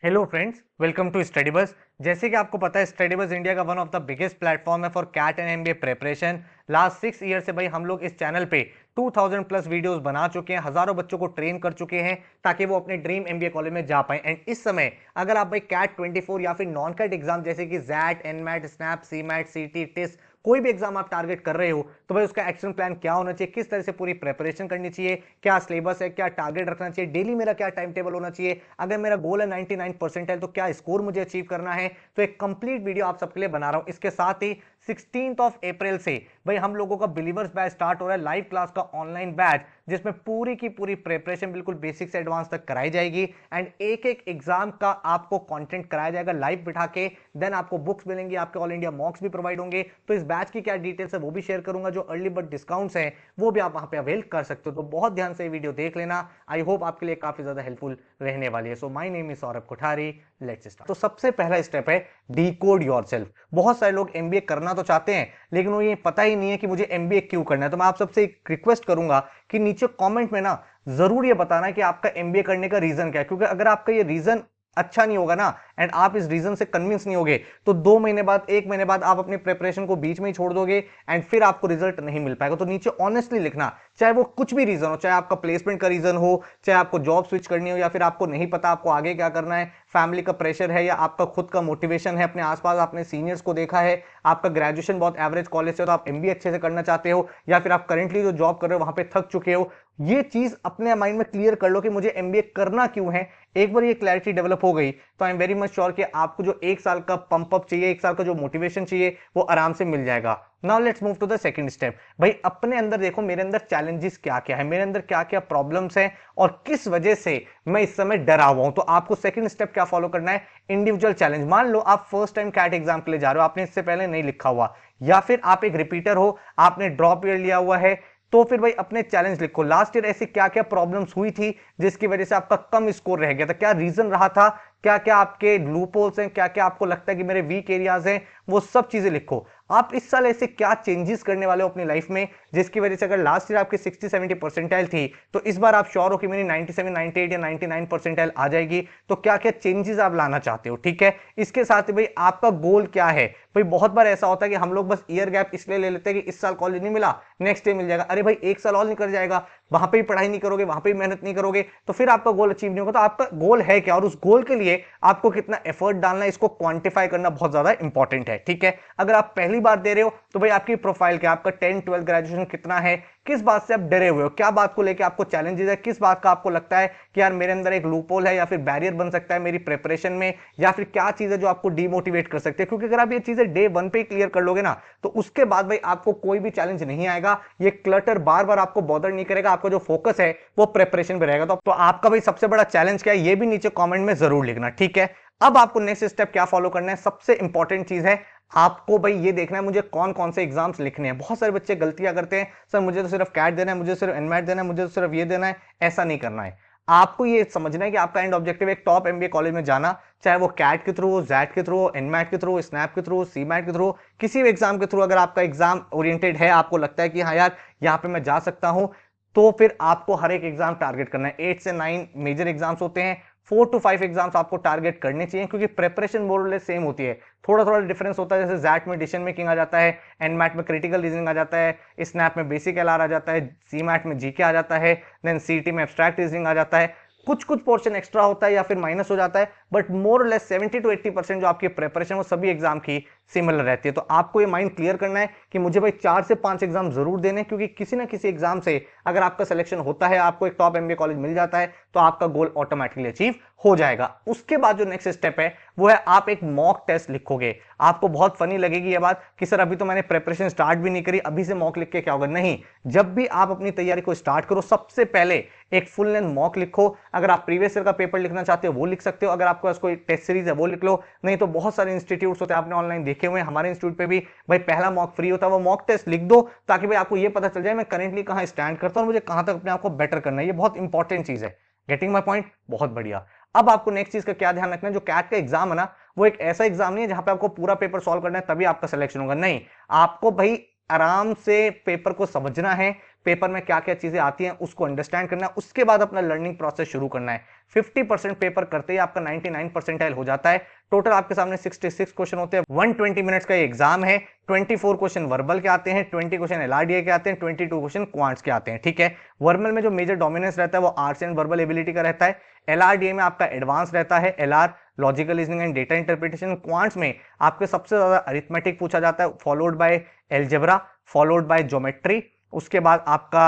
Hello friends, welcome to study bus. जैसे कि आपको पता है, स्टडी बस इंडिया का one of the biggest platform है for CAT and MBA preparation. Last 6 year से भाई हम लोग इस चैनल पे 2000 प्लस वीडियोस बना चुके हैं, हजारों बच्चों को ट्रेन कर चुके हैं ताकि वो अपने ड्रीम एमबीए कॉलेज में जा पाए। एंड इस समय अगर आप भाई कैट 24 या फिर नॉन कैट एग्जाम जैसे कि जैट, एनमैट, स्नैप, सीमैट, सीटी, टिस्ट, कोई भी एग्जाम आप टारगेट कर रहे हो तो भाई उसका एक्शन प्लान क्या होना चाहिए, किस तरह से पूरी प्रिपरेशन करनी चाहिए, क्या सिलेबस है, क्या टारगेट रखना चाहिए, डेली मेरा क्या टाइम टेबल होना चाहिए, अगर मेरा गोल है 99 परसेंटाइल तो क्या स्कोर मुझे अचीव करना है। तो एक कंप्लीट वीडियो आप सबके लिए बना रहा हूं। इसके साथ ही 16 अप्रैल से भाई हम लोगों का बिलीवर्स बैच स्टार्ट हो रहा है, लाइव क्लास का ऑनलाइन बैच, जिसमें पूरी की पूरी प्रिपरेशन बिल्कुल बेसिक से एडवांस तक कराई जाएगी। एंड एक एक एग्जाम का आपको कंटेंट कराया जाएगा लाइव बिठा के। देन आपको बुक्स मिलेंगी, आपके ऑल इंडिया मॉक्स भी प्रोवाइड होंगे। तो इस बैच की क्या डिटेल्स है वो भी शेयर करूंगा, जो अर्ली बर्ड डिस्काउंट्स हैं वो भी आप वहां पे अवेल कर सकते हो। तो बहुत ध्यान से वीडियो देख लेना, आई होप आपके लिए काफी ज्यादा हेल्पफुल रहने वाली है। So my name is Saurabh Kothari, let's start. तो सबसे पहला स्टेप है डीकोड योरसेल्फ। बहुत सारे लोग एमबीए करना तो चाहते हैं लेकिन वो ये पता ही नहीं है कि मुझे एमबीए क्यों करना है। तो मैं आप सबसे एक रिक्वेस्ट करूंगा कि नीचे कमेंट में ना जरूर ये बताना है कि आपका एमबीए करने का रीजन क्या है, क्योंकि अगर आपका ये रीजन अच्छा नहीं होगा ना एंड आप इस रीजन से कन्विंस नहीं होगे तो 2 महीने बाद, 1 महीने बाद आप अपनी प्रिपरेशन को बीच में ही छोड़ दोगे एंड फिर आपको रिजल्ट नहीं मिल पाएगा। तो नीचे ऑनेस्टली लिखना, चाहे वो कुछ भी रीजन हो, चाहे आपका प्लेसमेंट का रीजन हो, चाहे आपको जॉब स्विच करनी हो, या फिर आपको नहीं पता आपको आगे क्या करना है, फैमिली का प्रेशर है, या आपका खुद का मोटिवेशन है, अपने आसपास आपने सीनियर्स को देखा है, आपका ग्रेजुएशन बहुत एवरेज कॉलेज से तो आप एमबीए अच्छे से करना चाहते हो, या फिर आप करेंटली जो जॉब कर रहे हो वहां पे थक चुके हो। ये चीज अपने माइंड में क्लियर कर लो कि मुझे एमबीए करना क्यों है। एक बार ये क्लैरिटी डेवलप हो गई तो I am very much sure कि आपको जो 1 साल का पंप अप चाहिए, 1 साल का जो मोटिवेशन चाहिए, वो आराम से मिल जाएगा। Now let's move to the second step. भाई अपने अंदर देखो, मेरे अंदर चैलेंजेस क्या क्या है, मेरे अंदर क्या क्या प्रॉब्लम्स हैं और किस वजह से मैं इस समय डरा हुआ हूं। तो आपको सेकंड स्टेप क्या फॉलो करना है, इंडिविजुअल चैलेंज। मान लो आप फर्स्ट टाइम कैट एग्जाम के लिए जा रहे हो, आपने इससे पहले नहीं लिखा हुआ, या फिर आप एक रिपीटर हो, आपने ड्रॉप ईयर लिया हुआ है, तो फिर भाई अपने चैलेंज लिखो। लास्ट ईयर ऐसी क्या क्या प्रॉब्लम्स हुई थी जिसकी वजह से आपका कम स्कोर रह गया था, क्या रीजन रहा था, क्या क्या आपके लूपहोल्स हैं, क्या क्या आपको लगता है कि मेरे वीक एरियाज हैं, वो सब चीजें लिखो। आप इस साल ऐसे क्या चेंजेस करने वाले हो अपनी लाइफ में जिसकी वजह से, अगर लास्ट ईयर आपकी 60-70 परसेंटाइल थी तो इस बार आप श्योर हो कि मेरी 97, 98 या 99 परसेंटाइल आ जाएगी। तो क्या क्या चेंजेस आप लाना चाहते हो, ठीक है। इसके साथ ही भाई आपका गोल क्या है। भाई बहुत बार ऐसा होता है कि हम लोग बस ईयर गैप इसलिए ले लेते हैं कि इस साल कॉलेज नहीं मिला, नेक्स्ट ईयर मिल जाएगा। अरे भाई 1 साल और निकल जाएगा, वहां पे भी पढ़ाई नहीं करोगे, वहां पे भी मेहनत नहीं करोगे, तो फिर आपका गोल अचीव नहीं होगा। तो आपका गोल है क्या और उस गोल के लिए आपको कितना एफर्ट डालना है, इसको क्वांटिफाई करना बहुत ज्यादा इंपॉर्टेंट है, ठीक है। अगर आप पहली बार दे रहे हो तो भाई आपकी प्रोफाइल क्या, आपका 10, 12 ग्रेजुएशन कितना है, किस बात से आप डरे हुए हो, क्या बात को लेकर आपको चैलेंजेस है, किस बात का आपको लगता है कि यार मेरे अंदर एक लूपहोल है या फिर बैरियर बन सकता है मेरी प्रिपरेशन में, या फिर क्या चीज है जो आपको डिमोटिवेट कर सकती है। क्योंकि अगर आप ये चीजें डे 1 पे क्लियर कर लोगे ना तो उसके बाद भाई आपको कोई भी चैलेंज नहीं आएगा, ये क्लटर बार बार आपको बॉदर नहीं करेगा, आपका जो फोकस है वो प्रिपरेशन पे रहेगा। तो आपका भाई सबसे बड़ा चैलेंज क्या है ये भी नीचे कमेंट में जरूर लिखना, ठीक है। अब आपको नेक्स्ट स्टेप क्या फॉलो करना है, सबसे इंपॉर्टेंट चीज है आपको भाई ये देखना है मुझे कौन कौन से एग्जाम्स लिखने हैं। बहुत सारे बच्चे गलतियां करते हैं, सर मुझे तो सिर्फ कैट देना है, मुझे सिर्फ एनमैट देना है, मुझे तो सिर्फ ये देना है। ऐसा नहीं करना है, आपको ये समझना है कि आपका एंड ऑब्जेक्टिव एक टॉप एमबीए कॉलेज में जाना, चाहे वो कैट के थ्रू हो, जैट के थ्रू हो, एनमैट के थ्रू हो, स्नैप के थ्रू हो, सीमैट के थ्रू, किसी भी एग्जाम के थ्रू अगर आपका एग्जाम ओरिएंटेड है, आपको लगता है कि हाँ यार यहाँ पे मैं जा सकता हूं, तो फिर आपको हर एक एग्जाम टारगेट करना है। 8 से 9 मेजर एग्जाम्स होते हैं, 4 to 5 एग्जाम्स आपको टारगेट करने चाहिए, क्योंकि प्रिपरेशन मोर और लेस सेम होती है। थोड़ा थोड़ा डिफरेंस होता है, जैसे जैट में डिसीजन मेकिंग आ जाता है, एनमैट में क्रिटिकल रीजनिंग आ जाता है, स्नैप में बेसिक एलआर आ जाता है, सीमैट में जीके आ जाता है, देन सीटी में एब्स्ट्रैक्ट रीजनिंग आ जाता है। कुछ कुछ पोर्शन एक्स्ट्रा होता है या फिर माइनस हो जाता है, बट मोर और लेस 70 to 80% जो आपकी प्रिपरेशन वो सभी एग्जाम की सिमिलर रहती है। तो आपको ये माइंड क्लियर करना है कि मुझे भाई 4 से 5 एग्जाम जरूर देने, क्योंकि किसी ना किसी एग्जाम से अगर आपका सिलेक्शन होता है, आपको एक टॉप एमबीए कॉलेज मिल जाता है, तो आपका गोल ऑटोमेटिकली अचीव हो जाएगा। उसके बाद जो नेक्स्ट स्टेप है वो है आप एक मॉक टेस्ट लिखोगे। आपको बहुत फनी लगेगी ये बात कि सर अभी तो मैंने प्रिपरेशन स्टार्ट भी नहीं करी, अभी से मॉक लिख के क्या होगा। नहीं, जब भी आप अपनी तैयारी को स्टार्ट करो सबसे पहले एक फुल लेंथ मॉक लिखो। अगर आप प्रीवियस ईयर का पेपर लिखना चाहते हो वो लिख सकते हो, अगर आपके पास कोई टेस्ट सीरीज है वो लिख लो। नहीं तो बहुत सारे इंस्टीट्यूट्स होते हैं, आपने ऑनलाइन देखे हुए हैं, हमारे इंस्टीट्यूट पे भी भाई पहला मॉक फ्री होता है, वो मॉक टेस्ट लिख दो ताकि भाई आपको ये पता चल जाए मैं करेंटली कहां स्टैंड करता हूं और मुझे कहां तक अपने आप को बेटर करना है। ये बहुत इंपॉर्टेंट चीज है। गेटिंग माय पॉइंट, बहुत बढ़िया। अब आपको नेक्स्ट चीज का क्या ध्यान रखना है, जो कैट का एग्जाम है ना वो एक ऐसा एग्जाम नहीं है जहां पे आपको पूरा पेपर सॉल्व करना है तभी आपका सिलेक्शन होगा। नहीं, आपको भाई आराम से पेपर को समझना है, पेपर में क्या क्या चीजें आती हैं उसको अंडरस्टैंड करना है, उसके बाद अपना लर्निंग प्रोसेस शुरू करना है। 50% पेपर करते ही आपका 99 परसेंटाइल हो जाता है। टोटल आपके सामने 66 क्वेश्चन होते हैं, 120 मिनट्स का एग्जाम है। 24 क्वेश्चन वर्बल के आते हैं, 20 क्वेश्चन एलआरडीए के आते हैं, 22 क्वेश्चन क्वांट्स के आते हैं। ठीक है, वर्बल में जो मेजर डोमिनेंस रहता है वो आर्ट्स एंड वर्बल एबिलिटी का रहता है। एलआरडीए में आपका एडवांस रहता है, LR logical reasoning and data interpretation. Quants में आपके सबसे ज्यादा अरिथमेटिक पूछा जाता है, followed by algebra, followed by geometry, उसके बाद आपका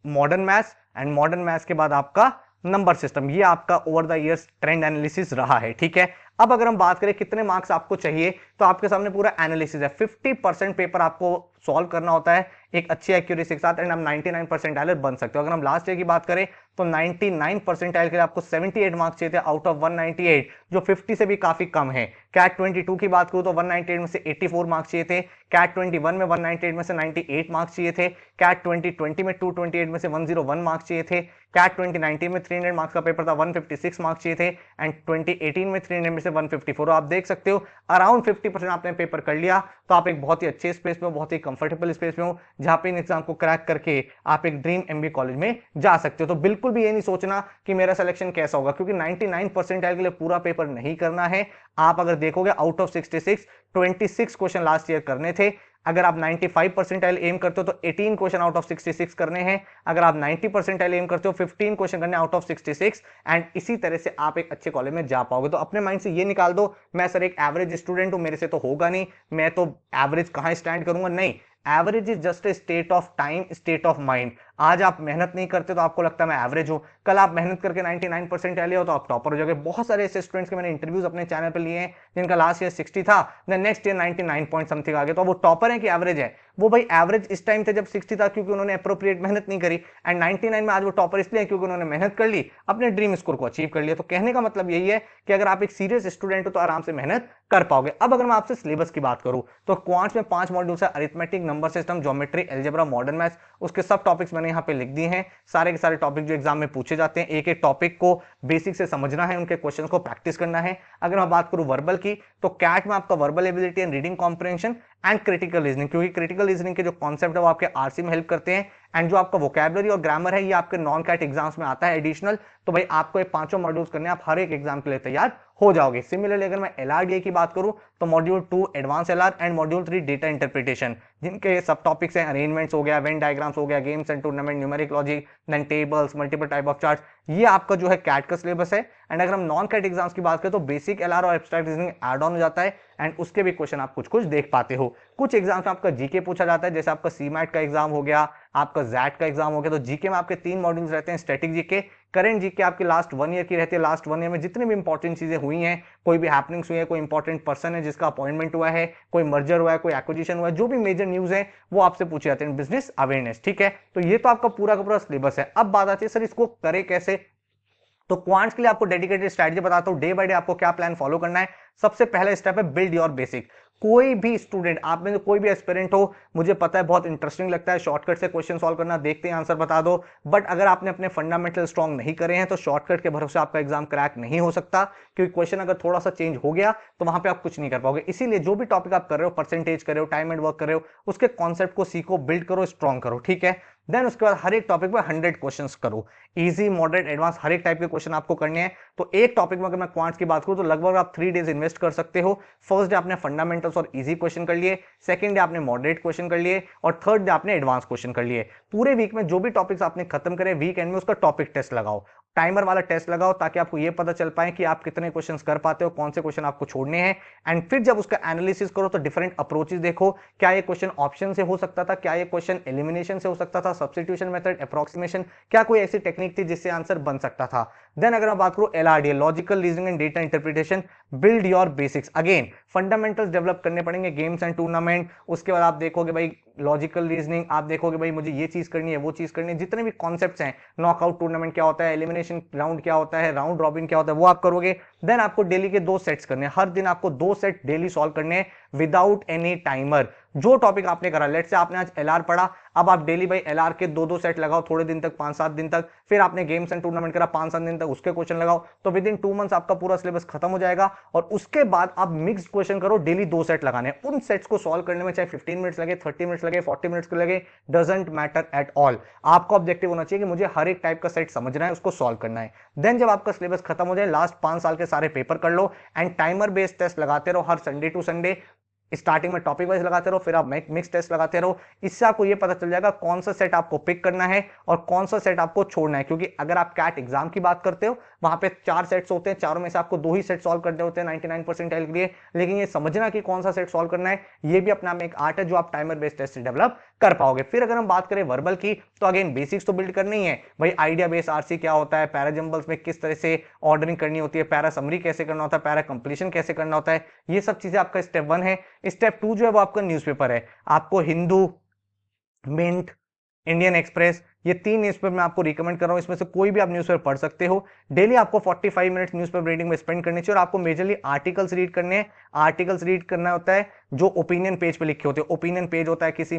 modern maths and modern maths के बाद आपका नंबर सिस्टम। ये आपका over the years trend analysis रहा है। ठीक है, अब अगर हम बात करें कितने मार्क्स आपको चाहिए, तो आपके सामने पूरा एनालिसिस है। 50% पेपर आपको सॉल्व करना होता है एक अच्छी एक्यूरेसी के साथ, एंड हम 99 परसेंटाइलर बन सकते हो। अगर हम लास्ट ईयर की बात करें तो 99 परसेंटाइल के लिए आपको 78 मार्क्स चाहिए थे आउट ऑफ 198, जो 50 से भी काफी कम है। कैट 22 की बात करूं तो 198 में से 84 मार्क्स चाहिए थे। कैट 21 में 198 में से 98 मार्क्स चाहिए थे। कैट 2020 में 228 में से 101 मार्क्स चाहिए थे। कैट 2019 में 300 मार्क्स का पेपर था, 156 मार्क्स चाहिए थे। एंड 2018 में 300 में से 154। आप देख सकते हो अराउंड 50% आपने पेपर कर लिया, तो आप एक बहुत ही अच्छे स्पेस में हो, बहुत ही कंफर्टेबल स्पेस में हो, जहां पे इन एग्जाम को क्रैक करके आप एक ड्रीम एमबीए कॉलेज में जा सकते हो। तो बिल्कुल भी ये नहीं सोचना कि मेरा सिलेक्शन कैसा होगा, क्योंकि 99 परसेंटाइल के लिए पूरा पेपर नहीं करना है। आप अगर देखोगे out of 66 26 question last year करने थे। अगर आप 95 परसेंटाइल एम करते हो तो 18 क्वेश्चन आउट ऑफ 66 करने हैं। अगर आप 90 परसेंटाइल एम करते हो 15 क्वेश्चन करने आउट ऑफ 66, एंड इसी तरह से आप एक अच्छे कॉलेज में जा पाओगे। तो अपने माइंड से ये निकाल दो, मैं सर एक एवरेज स्टूडेंट हूं, मेरे से तो होगा नहीं, मैं तो एवरेज कहां स्टैंड करूंगा। नहीं, average is just a state of time, state of mind. आज आप मेहनत नहीं करते तो आपको लगता है मैं एवरेज हूं, कल आप मेहनत करके 99 परसेंटाइल हो तो आप टॉपर हो जाओगे। बहुत सारे ऐसे स्टूडेंट्स के मैंने इंटरव्यूज अपने चैनल पर लिए हैं जिनका लास्ट ईयर 60 था, नेक्स्ट ईयर 99 पॉइंट समथिंग आ गया। तो वो टॉपर है कि एवरेज है? वो भाई एवरेज इस टाइम थे जब 60 था क्योंकि उन्होंने अप्रोप्रिएट मेहनत नहीं करी, एंड 99 में आज वो टॉपर इसलिए क्योंकि उन्होंने मेहनत कर ली, अपने ड्रीम स्कोर को अचीव कर लिया। तो कहने का मतलब यही है कि अगर आप एक सीरियस स्टूडेंट हो तो आराम से मेहनत कर पाओगे। अब अगर मैं आपसे सिलेबस की बात करूं तो क्वांट्स में 5 मॉड्यूल्स है, arithmetic, number system, geometry, algebra, modern maths. उसके सब टॉपिक्स मैंने यहाँ पे लिख दिए हैं, सारे के सारे टॉपिक जो एग्जाम में पूछे जाते हैं। एक एक टॉपिक को बेसिक से समझना है, उनके क्वेश्चंस को प्रैक्टिस करना है। अगर मैं बात करूं वर्बल की, तो कैट में आपका verbal ability and reading comprehension and critical reasoning, क्योंकि क्रिटिकल रीजनिंग के जो कॉन्सेप्ट है वो आपके आरसी में हेल्प करते हैं, एंड जो आपका वोकैबुलरी और ग्रामर है ये आपके नॉन कैट एग्जाम्स में आता है एडिशनल। तो भाई आपको ये पांचों मॉड्यूल्स करने, आप हर एक एग्जाम के लिए तैयार हो जाओगे। सिमिलरली अगर मैं एलआरडीए की बात करूं तो module 2 advance LR and module 3 data interpretation, जिनके सब टॉपिक्स हैं अरेंजमेंट्स हो गया, वेन डायग्राम्स हो गया, games and tournament, numeric logic, then tables, multiple type of charts, ये आपका जो है कैट का सिलेबस है। एंड अगर हम नॉन कैट एग्जाम्स की बात करें तो बेसिक एलआर और एब्स्ट्रैक्ट रीजनिंग ऐड ऑन हो जाता है, एंड उसके भी क्वेश्चन आप कुछ कुछ देख पाते हो। कुछ एग्जाम्स में आपका जीके पूछा जाता है, जैसे आपका सीमैट का एग्जाम हो गया, आपका जैट का एग्जाम हो गया। तो जीके में आपके 3 मॉड्यूल्स रहते हैं, स्टैटिक जीके, करंट जीके आपकी लास्ट 1 ईयर की रहती है। लास्ट 1 ईयर में जितनी भी इंपॉर्टेंट चीजें हुई हैं, कोई भी हैपनिंग्स हुई है, कोई इंपॉर्टेंट पर्सन है जिसका अपॉइंटमेंट हुआ है, कोई मर्जर हुआ है, कोई एक्विजिशन हुआ है, जो भी मेजर न्यूज है वो आपसे पूछे जाते हैं। बिजनेस अवेयरनेस, ठीक है। तो ये तो आपका पूरा का पूरा सिलेबस है। अब बात आती है सर इसको करे कैसे। तो क्वांट्स के लिए आपको डेडिकेटेड स्ट्रैटेजी बताता हूं, डे बाय डे आपको क्या प्लान फॉलो करना है। सबसे पहला स्टेप है बिल्ड योर बेसिक। कोई भी स्टूडेंट, आप में से कोई भी एस्पिरेंट हो, मुझे पता है बहुत इंटरेस्टिंग लगता है शॉर्टकट से क्वेश्चन सॉल्व करना, देखते हैं आंसर बता दो, बट अगर आपने अपने फंडामेंटल स्ट्रॉन्ग नहीं करे हैं तो शॉर्टकट के भरोसे आपका एग्जाम क्रैक नहीं हो सकता, क्योंकि क्वेश्चन अगर थोड़ा सा चेंज हो गया तो वहां पे आप कुछ नहीं कर पाओगे। इसीलिए जो भी टॉपिक आप कर रहे हो, परसेंटेज कर रहे हो, टाइम एंड वर्क कर रहे हो, उसके कॉन्सेप्ट को सीखो, बिल्ड करो, स्ट्रॉन्ग करो, ठीक है। देन उसके बाद हर एक टॉपिक में 100 क्वेश्चंस करो, इजी, मॉडरेट, एडवांस, हर एक टाइप के क्वेश्चन आपको करने हैं। तो एक टॉपिक में अगर मैं क्वांट्स की बात करूं तो लगभग आप 3 डेज इन्वेस्ट कर सकते हो। फर्स्ट डे आपने फंडामेंटल्स और इजी क्वेश्चन कर लिए, सेकंड डे आपने मॉडरेट क्वेश्चन कर लिए, और थर्ड डे आपने एडवांस क्वेश्चन कर लिए। पूरे वीक में जो भी टॉपिक्स आपने खत्म करे, वीक एंड में उसका टॉपिक टेस्ट लगाओ, टाइमर वाला टेस्ट लगाओ, ताकि आपको यह पता चल पाए कि आप कितने क्वेश्चंस कर पाते हो, कौन से क्वेश्चन आपको छोड़ने हैं। एंड फिर जब उसका एनालिसिस करो तो डिफरेंट अप्रोचेस देखो, क्या ये क्वेश्चन ऑप्शन से हो सकता था, क्या ये क्वेश्चन एलिमिनेशन से हो सकता था, सब्स्टिट्यूशन मेथड, अप्रोक्सीमेशन, क्या कोई ऐसी टेक्निक थी जिससे आंसर बन सकता था। देन अगर मैं बात करूं LRDA, logical reasoning and data interpretation, build your basics. Again fundamentals develop करने पड़ेंगे, गेम्स एंड टूर्नामेंट, उसके बाद आप देखोगे भाई लॉजिकल रीजनिंग, आप देखोगे भाई मुझे ये चीज करनी है, वो चीज करनी है, जितने भी कॉन्सेप्ट्स हैं, नॉकआउट टूर्नामेंट क्या होता है, एलिमिनेशन राउंड क्या होता है, राउंड रॉबिन क्या होता है, वो आप करोगे। देन आपको डेली के 2 सेट्स करने हैं, हर दिन आपको 2 सेट डेली सॉल्व करने हैं विदाउट एनी टाइमर। जो टॉपिक आपने करा, लेट्स से आपने आज एलआर पढ़ा, अब आप डेली भाई LR के 2-2 सेट लगाओ थोड़े दिन तक, 5-7 दिन तक, फिर आपने गेम्स एंड टूर्नामेंट करा 5-7 दिन तक, उसके क्वेश्चन लगाओ, तो विद इन 2 मंथ्स आपका पूरा सिलेबस खत्म हो जाएगा। और उसके बाद आप मिक्स्ड क्वेश्चन करो, डेली 2 सेट लगाने, उन सेट्स को सॉल्व करने में चाहे 15 मिनट्स लगे, 30 मिनट्स लगे, 40 मिनट्स लगे, डजंट मैटर एट ऑल। आपका ऑब्जेक्टिव होना चाहिए कि मुझे हर एक टाइप का सेट समझना है, उसको सॉल्व करना है। देन जब आपका सिलेबस खत्म हो जाए, लास्ट 5 साल के सारे पेपर कर लो एंड टाइमर बेस्ड टेस्ट लगाते रहो हर संडे टू संडे। स्टार्टिंग में टॉपिक वाइज लगाते रहो, फिर आप मिक्स टेस्ट लगाते रहो। इससे आपको ये पता चल जाएगा कौन सा सेट आपको पिक करना है और कौन सा सेट आपको छोड़ना है। क्योंकि अगर आप कैट एग्जाम की बात करते हो, वहां पे 4 सेट्स होते हैं, चारों में से आपको 2 ही सेट सॉल्व करने होते हैं 99% के लिए। लेकिन ये समझना कि कौन सा सेट सॉल्व करना है, ये भी अपना में एक आर्ट है जो आप टाइमर बेस्ड टेस्ट से डेवलप कर पाओगे। फिर अगर हम बात करें वर्बल की, तो अगेन बेसिक्स तो बिल्ड करनी है भाई। आइडिया बेस्ड आरसी क्या होता है, पैराजंबल्स में किस तरह से ऑर्डरिंग करनी होती है, पैरा समरी कैसे करना होता है, पैरा कंप्लीशन कैसे करना होता है, ये सब चीजें आपका स्टेप 1 है। स्टेप 2 जो है वो आपका न्यूज़पेपर है। आपको हिंदू, मिंट, इंडियन एक्सप्रेस, ये 3 न्यूज़पेपर मैं आपको रिकमेंड कर रहा हूं। इसमें से कोई भी आप न्यूज़पेपर पढ़ सकते हो। डेली आपको 45 मिनट्स न्यूज़पेपर रीडिंग में स्पेंड करनी चाहिए और आपको मेजरली आर्टिकल्स रीड करने हैं। आर्टिकल्स रीड करना होता है जो ओपिनियन पेज पे लिखे होते हैं। ओपिनियन पेज होता है किसी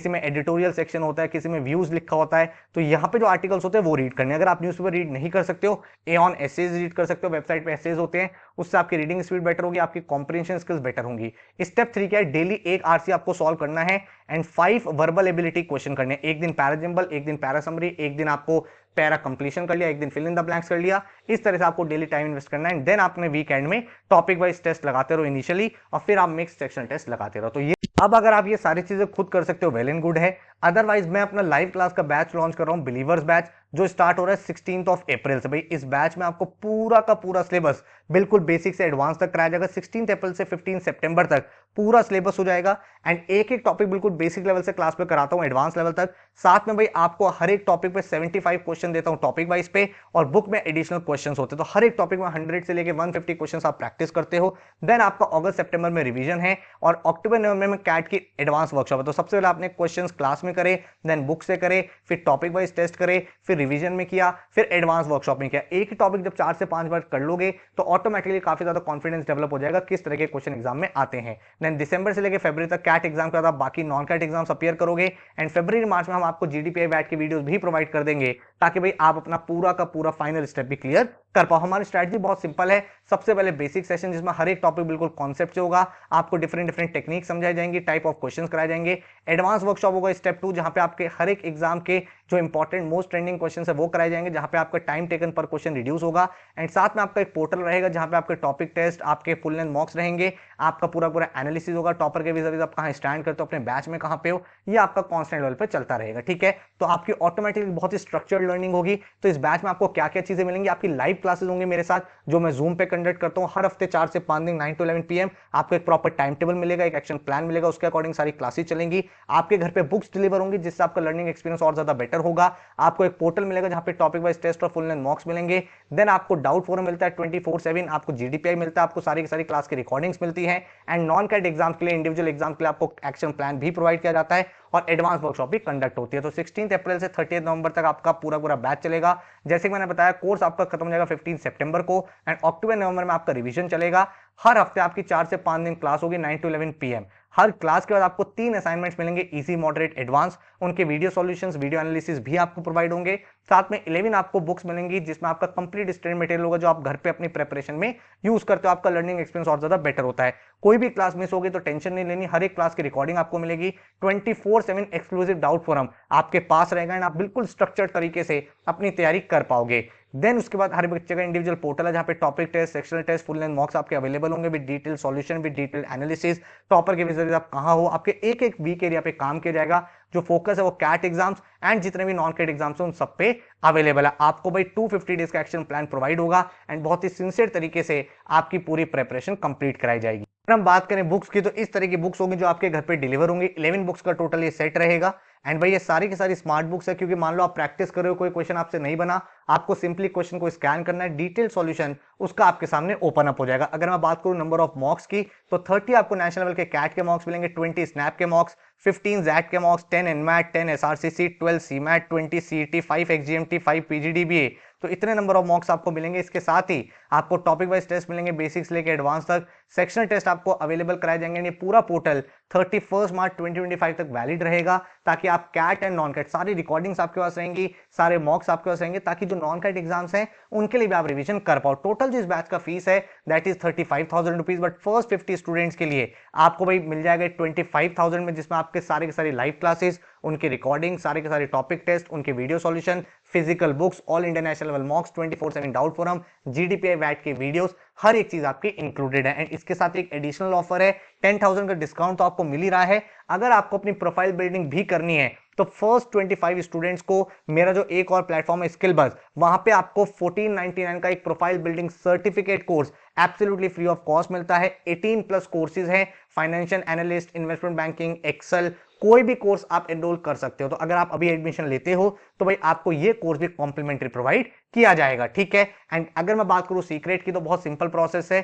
में एडिटोरियल सेक्शन होता है, किसी में व्यूज लिखा होता है। तो यहाँ पे जो आर्टिकल्स होते हैं वो रीड करने। अगर आप न्यूज़पेपर रीड नहीं कर सकते हो, एऑन एसेज रीड कर सकते हो, वेबसाइट पे एसेज होते हैं, उससे आपकी रीडिंग स्पीड बेटर होगी, आपकी कॉम्प्रिहेंशन स्किल्स बेटर होंगी। स्टेप 3 क्या है, डेली 1 आरसी आपको सॉल्व करना है एंड 5 वर्बल एबिलिटी क्वेश्चन करने। एक दिन पैराजंबल, एक दिन पैरा समरी, एक दिन आपको पैरा कंप्लीशन कर लिया, एक दिन फिल इन द ब्लैंक्स कर लिया। इस तरह से आपको डेली टाइम इन्वेस्ट करना है। देन आपने वीकेंड में टॉपिक वाइज टेस्ट लगाते रहो इनिशियली, और फिर आप मिक्स सेक्शन टेस्ट लगाते रहो। तो ये अब अगर आप ये सारी चीजें खुद कर सकते हो, वेल एंड गुड है। अदरवाइज मैं अपना लाइव क्लास का बैच लॉन्च कर रहा हूं, बिलीवर्स बैच, जो स्टार्ट हो रहा है 16 अप्रैल से। भाई इस बैच में आपको पूरा का पूरा सिलेबस बिल्कुल बेसिक से एडवांस तक कराया जाएगा। 16 अप्रैल से 15 सितंबर तक पूरा सिलेबस हो जाएगा एंड एक एक टॉपिक बिल्कुल बेसिक लेवल से क्लास पे कराता हूं एडवांस लेवल तक। साथ में भाई आपको हर एक टॉपिक पे 75 क्वेश्चन देता हूं टॉपिक वाइज पे, और बुक में एडिशनल क्वेश्चंस होते हैं। तो हर एक टॉपिक में 100 से लेके 150 क्वेश्चंस आप प्रैक्टिस करते हो। देन आपका अगस्त सितंबर में रिवीजन है और अक्टूबर नवंबर में कैट की एडवांस वर्कशॉप है। तो सबसे पहले आपने क्वेश्चंस क्लास में करे, देन बुक से करे, फिर टॉपिक वाइज टेस्ट करे, फिर रिवीजन में किया, फिर एडवांस वर्कशॉप में किया। एक ही टॉपिक जब 4 से 5 बार कर लोगे तो ऑटोमेटिकली काफी ज्यादा कॉन्फिडेंस डेवलप हो जाएगा किस तरह के क्वेश्चन एग्जाम में आते हैं। देन दिसंबर से लेकर फरवरी तक कैट एग्जाम के बाद आप बाकी नॉन कैट एग्जाम्स अपीयर करोगे एंड फरवरी मार्च में हम आपको जीडीपीआई बैट की वीडियोस भी प्रोवाइड कर देंगे, ताकि भाई आप अपना पूरा का पूरा फाइनल स्टेप भी क्लियर कर पाओ। हमारी स्ट्रैटेजी बहुत सिंपल है। सबसे पहले बेसिक सेशन जिसमें हर एक टॉपिक बिल्कुल कॉन्सेप्ट से होगा, आपको डिफरेंट टेक्निक समझाई जाएंगी, टाइप ऑफ क्वेश्चंस कराए जाएंगे। एडवांस वर्कशॉप होगा स्टेप 2, जहां पे आपके हर एक एग्जाम के जो इंपॉर्टेंट मोस्ट ट्रेंडिंग क्वेश्चन है वो कराए जाएंगे, जहां पे आपका टाइम टेकन पर क्वेश्चन रिड्यूस होगा। एंड साथ में आपका एक पोर्टल रहेगा जहां पे आपके टॉपिक टेस्ट, आपके फुल लेंथ मॉक्स रहेंगे, आपका पूरा पूरा एनालिसिस होगा, टॉपर के विज़ आप कहां स्टैंड करते हो, अपने बैच में कहां पे हो, ये आपका कांस्टेंट लेवल पे चलता रहेगा। ठीक है, तो आपकी ऑटोमेटिकली बहुत ही स्ट्रक्चर्ड लर्निंग होगी। तो इस बैच में आपको क्या क्या चीजें मिलेंगी, आपकी लाइव क्लासेस होंगे मेरे साथ जो मैं जूम पे कंडक्ट करता हूं हर हफ्ते 4 से 5 दिन 9 to 11 PM। आपको एक प्रॉपर टाइम टेबल मिलेगा, एक एक्शन प्लान मिलेगा, उसके अकॉर्डिंग सारी क्लासेस चलेंगी। आपके घर पे बुक्स डिलीवर होंगी जिससे आपका लर्निंग एक्सपीरियंस और ज्यादा बेटर होगा। आपको एक पोर्टल मिलेगा जहां पे टॉपिक वाइज टेस्ट और फुल लेंथ मॉक्स मिलेंगे। देन आपको डाउट फोरम मिलता है 24/7, आपको जीडीपीआई मिलता है, आपको सारी की सारी क्लास की रिकॉर्डिंग्स मिलती है एंड नॉन कैट एग्जाम के लिए, इंडिविजुअल एग्जाम के लिए आपको एक्शन प्लान भी प्रोवाइड किया जाता है और एडवांस वर्कशॉप भी कंडक्ट होती है। तो 16 अप्रैल से 30 नवंबर तक आपका पूरा पूरा बैच चलेगा। जैसे कि मैंने बताया, कोर्स आपका खत्म हो जाएगा 15 सितंबर को एंड अक्टूबर नवंबर में आपका रिवीजन चलेगा। हर हफ्ते आपकी 4 से 5 दिन क्लास होगी 9 to 11 PM। हर क्लास के बाद आपको 3 असाइनमेंट्स मिलेंगे, इजी, मॉडरेट, एडवांस। उनके वीडियो सॉल्यूशंस, वीडियो एनालिसिस भी आपको प्रोवाइड होंगे। साथ में 11 आपको बुक्स मिलेंगी जिसमें आपका कंप्लीट स्टडी मटेरियल होगा जो आप घर पे अपनी प्रिपरेशन में यूज करते हो। आपका लर्निंग एक्सपीरियंस और ज्यादा बेटर होता है। कोई भी क्लास मिस होगी तो टेंशन नहीं लेनी, हर एक क्लास की रिकॉर्डिंग आपको मिलेगी। 24/7 एक्सक्लूसिव डाउट फोरम आपके पास रहेगा एंड आप बिल्कुल स्ट्रक्चर्ड तरीके से अपनी तैयारी कर पाओगे। देन उसके बाद हर बच्चे का इंडिविजुअल पोर्टल है जहां पे topic test, sectional test, full length mocks आपके अवेलेबल होंगे with detail solution, with detail analysis. Topper के विजय आप कहां हो, आपके एक एक वीक एरिया पे काम किया जाएगा। जो फोकस है वो कैट एग्जाम्स एंड जितने भी नॉन कैट एग्जाम्स हैं उन सब पे अवेलेबल है। आपको भाई 250 डेज का एक्शन प्लान प्रोवाइड होगा एंड बहुत ही सिंसियर तरीके से आपकी पूरी प्रिपरेशन कंप्लीट कराई जाएगी। अगर हम बात करें बुक्स की, तो इस तरह की बुक्स होंगी जो आपके घर पे डिलीवर होंगी। 11 बुक्स का टोटल ये सेट रहेगा एंड भाई ये सारी की सारी स्मार्ट बुक्स है, क्योंकि मान लो आप प्रैक्टिस कर रहे हो, कोई क्वेश्चन आपसे नहीं बना, आपको सिंपली क्वेश्चन को स्कैन करना है, डिटेल सॉल्यूशन उसका आपके सामने ओपन अप हो जाएगा। अगर मैं बात करूं नंबर ऑफ मॉक्स की, तो 30 आपको नेशनल लेवल के कैट के मॉक्स मिलेंगे, 20 स्नैप के मॉक्स, 15 जैट के मॉक्स, 10 NMAT, 10 SRCC, 12 CMAT, 20 CET, 5 XGMT, 5 पीजीडीबीए। तो इतने नंबर ऑफ मॉक्स आपको मिलेंगे। इसके साथ ही आपको टॉपिक वाइज टेस्ट मिलेंगे बेसिक्स लेके एडवांस तक। सेक्शनल टेस्ट आपको अवेलेबल कराए जाएंगे। ये पूरा पोर्टल 31 मार्च 2025 तक वैलिड रहेगा, ताकि आप कैट एंड नॉन कैट सारी रिकॉर्डिंग्स आपके पास रहेंगी, सारे मॉक्स आपके पास रहेंगे, ताकि जो नॉन कैट एग्जाम्स हैं उनके लिए भी आप रिवीजन कर पाओ। टोटल जो इस बैच का फीस है that is 35,000 rupees, but first 50 students के लिए आपको भाई मिल जाएगा 25,000 में, जिसमें आपके सारे के सारे लाइव क्लासेस, उनकी रिकॉर्डिंग, सारे के सारे टॉपिक टेस्ट, उनके video solution, physical books, all India national level mocks, 24/7 doubt forum, GDPI वैट के वीडियोस, हर एक चीज आपकी इंक्लूडेड है। एंड इसके साथ एक एडिशनल ऑफर है, 10,000 का डिस्काउंट तो आपको मिल ही रहा है। अगर आपको अपनी प्रोफाइल बिल्डिंग भी करनी है तो फर्स्ट 25 स्टूडेंट्स को मेरा जो एक और प्लेटफॉर्म है स्किल बज, वहां पे आपको 1499 का एक profile building certificate course absolutely free of cost मिलता है। 18+ कोर्सेज हैं, financial analyst, investment banking, excel, कोई भी कोर्स आप एनरोल कर सकते हो। तो अगर आप अभी एडमिशन लेते हो तो भाई आपको ये कोर्स भी कॉम्प्लीमेंट्री प्रोवाइड किया जाएगा, ठीक है। एंड अगर मैं बात करूं सीक्रेट की तो बहुत सिंपल प्रोसेस है,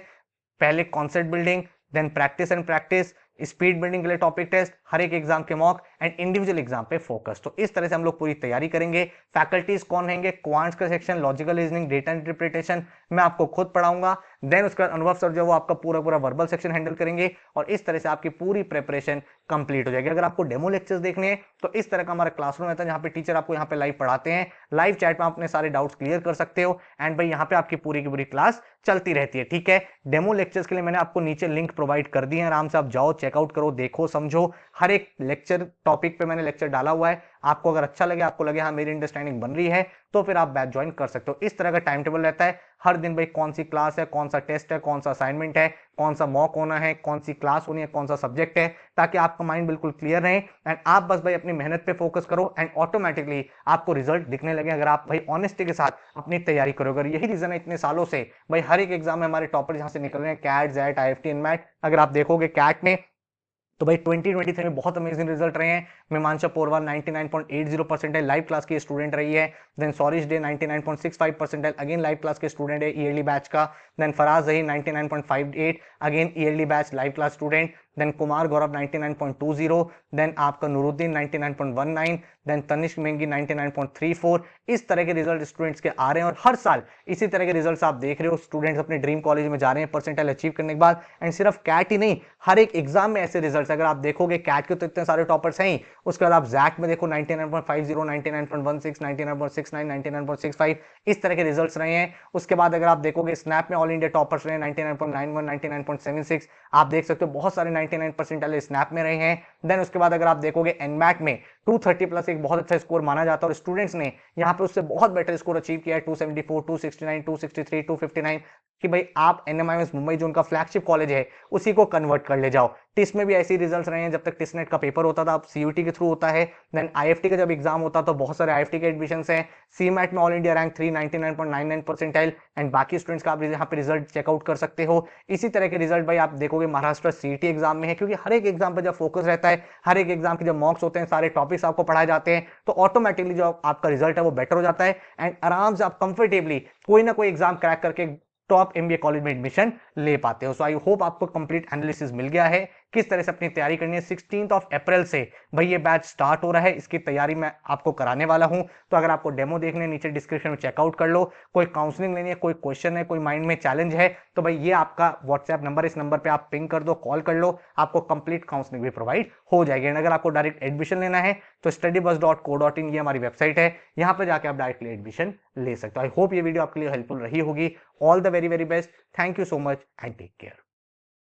पहले concept building, then practice and practice, speed building के लिए टॉपिक टेस्ट, हर एक एग्जाम के मॉक एंड इंडिविजुअल एग्जाम पे फोकस। तो इस तरह से हम लोग पूरी तैयारी करेंगे। फैकल्टीज कौन रहेंगे, क्वांट्स का section, logical reasoning, data interpretation मैं आपको खुद पढ़ाऊंगा। देन उसके बाद अनुभव सर जो वो आपका पूरा पूरा वर्बल सेक्शन हैंडल करेंगे, और इस तरह से आपकी पूरी प्रिपरेशन कंप्लीट हो जाएगी। अगर आपको डेमो लेक्चर्स देखने हैं तो इस तरह का हमारा क्लासरूम रहता है, जहां पे टीचर आपको यहाँ पे लाइव पढ़ाते हैं, लाइव चैट में आप अपने सारे डाउट्स क्लियर कर सकते हो। एंड भाई यहाँ पे आपकी पूरी की पूरी क्लास चलती रहती है, ठीक है। डेमो लेक्चर्स के लिए मैंने आपको नीचे लिंक प्रोवाइड कर दिए हैं, आराम से आप जाओ, चेकआउट करो, देखो, समझो। हर एक लेक्चर टॉपिक पे मैंने लेक्चर डाला हुआ है। आपको अगर अच्छा लगे, आपको लगे हाँ मेरी अंडरस्टैंडिंग बन रही है, तो फिर आप बैच ज्वाइन कर सकते हो। इस तरह का टाइम टेबल रहता है, हर दिन भाई कौन सी क्लास है, कौन सा टेस्ट है, कौन सा असाइनमेंट है, कौन सा मॉक होना है, कौन सी क्लास होनी है, कौन सा सब्जेक्ट है, ताकि आपका माइंड बिल्कुल क्लियर रहे एंड आप बस भाई अपनी मेहनत पे फोकस करो एंड ऑटोमेटिकली आपको रिजल्ट दिखने लगे, अगर आप भाई ऑनेस्टी के साथ अपनी तैयारी करोगे। यही रीजन है इतने सालों से भाई हर एक एग्जाम में हमारे टॉपर जहां से निकल रहे हैं, कैट, जेट, आईएफटी, इनमैट। अगर आप देखोगे कैट में तो भाई 2023 में बहुत अमेजिंग रिजल्ट रहे हैं। Meemansha Porwal 99.80 percentile live class की स्टूडेंट रही है। Then Saurish Dey 99.65 percentile again live class के स्टूडेंट है, ईयरली बैच का। Then Faraz Zahi 99.58 again early batch live class student. Then Kumar Gaurav 99.20, then आपका नूरुद्दीन 99.19, देन तनिष्क मेंगी 99.34। इस तरह के रिजल्ट स्टूडेंट्स के आ रहे हैं और हर साल इसी तरह के रिजल्ट्स आप देख रहे हो। स्टूडेंट्स अपने ड्रीम कॉलेज में जा रहे हैं परसेंटाइल अचीव करने के बाद। एंड सिर्फ कैट ही नहीं, हर एक एग्जाम में ऐसे रिजल्ट्स, अगर आप देखोगे कैट के तो इतने सारे टॉपर्स हैं ही, उसके बाद आप जैक में देखो 99.50, 99.16, 99.69, 99.65, इस तरह के रिजल्ट्स रहे हैं। उसके बाद अगर आप देखोगे स्नैप में ऑल इंडिया टॉपर्स रहे हैं 99.91, 99.76, आप देख सकते हो बहुत सारे 99 परसेंटाइल स्नैप में रहे हैं। देन उसके बाद अगर आप देखोगे एनमैट में 230+ एक बहुत अच्छा स्कोर माना जाता है और स्टूडेंट्स ने यहाँ पे उससे बहुत बेटर स्कोर अचीव किया है, 274, 269, 263, 259, कि भाई आप एनएमआईएस मुंबई जो उनका फ्लैगशिप कॉलेज है उसी को कन्वर्ट कर ले जाओ। टिस में भी ऐसे रिजल्ट्स रहे हैं, जब तक टिसनेट का पेपर होता था, अब सीयूटी के थ्रू होता है। देन आईएफटी का जब एग्जाम होता तो बहुत सारे आईएफटी के एडमिशंस हैं। सीमैट में all India rank 3 99.99 percentile and बाकी स्टूडेंट्स का आप यहाँ पे रिजल्ट चेकआउट कर सकते हो। इसी तरह के रिजल्ट भाई आप देखोगे महाराष्ट्र सीईटी एग्जाम में है, क्योंकि हर एक एग्जाम पर जब फोकस रहता है, हर एक एग्जाम के जब मॉक्स होते हैं, सारे टॉपिक्स आपको पढ़ाए जाते हैं, तो ऑटोमेटिकली जो आपका रिजल्ट है वो बेटर हो जाता है एंड आराम से आप कंफर्टेबली कोई ना कोई एग्जाम क्रैक करके टॉप एमबीए कॉलेज में एडमिशन ले पाते हो। सो आई होप आपको कंप्लीट एनालिसिस मिल गया है किस तरह से अपनी तैयारी करनी है। 16 अप्रैल से भाई ये बैच स्टार्ट हो रहा है, इसकी तैयारी मैं आपको कराने वाला हूं। तो अगर आपको डेमो देखने नीचे डिस्क्रिप्शन में चेकआउट कर लो। कोई काउंसलिंग लेनी है, कोई क्वेश्चन है, कोई माइंड में चैलेंज है, तो भाई ये आपका व्हाट्सएप नंबर, इस नंबर पे आप पिंग कर दो, कॉल कर लो, आपको कंप्लीट काउंसलिंग भी प्रोवाइड हो जाएगी। एंड अगर आपको डायरेक्ट एडमिशन लेना है तो studybus.co.in ये हमारी वेबसाइट है, यहाँ पे जाके आप डायरेक्टली एडमिशन ले सकते हो। आई होप ये वीडियो आपके लिए हेल्पफुल रही होगी। All the very very best, thank you so much and take care.